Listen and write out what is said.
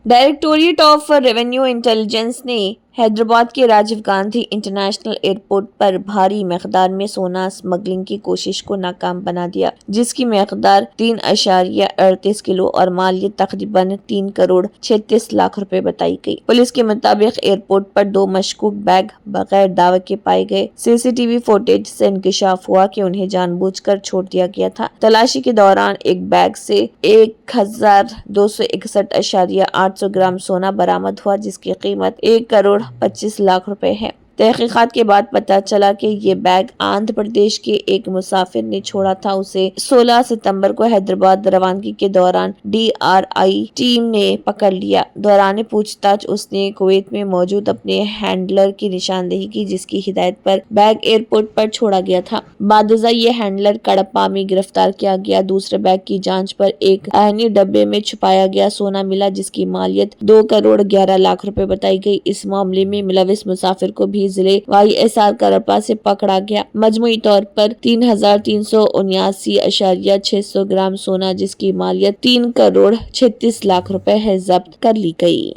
Directorate of revenue intelligence ने हैदराबाद के Rajiv Gandhi international airport पर भारी मकदार में सोना स्मगलिंग की कोशिश को नाकाम बना दिया, जिसकी मकदार 3.38 किलो और मालियत तकरीबन 3 करोड़ 36 लाख रुपए बताई गई। पुलिस के मुताबिक एयरपोर्ट पर 2 मशकूक बैग बगैर दावे के पाए गए। सीसीटीवी फुटेज से इंकशाफ हुआ कि उन्हें जानबूझकर छोड़ दिया गया था। तलाशी के दौरान एक बैग से 1261.8 ग्राम सोना बरामद हुआ, जिसकी कीमत 1 करोड़ 25 लाख रुपए है। तहकीकात के बाद पता चला कि ये बैग आंध्र प्रदेश के एक मुसाफिर ने छोड़ा था। उसे 16 सितंबर को हैदराबाद रवानगी के दौरान DRI टीम ने पकड़ लिया। दौरान पूछताछ उसने कुवैत में मौजूद अपने हैंडलर की निशानदेही की, जिसकी हिदायत पर बैग एयरपोर्ट पर छोड़ा गया था। बादशाह ये हैंडलर कडप्पा में गिरफ्तार किया गया। दूसरे बैग की जांच पर एक अहनी डब्बे में छुपाया गया सोना मिला, जिसकी मालियत 2 करोड़ 11 लाख रुपए बताई गई। इस मामले में मुलविस मुसाफिर को भी जिले YSR कडप्पा से पकड़ा गया। मजमूई तौर पर 3379.600 ग्राम सोना, जिसकी मालियत 3 करोड़ 36 लाख रुपए है, जब्त कर ली गई।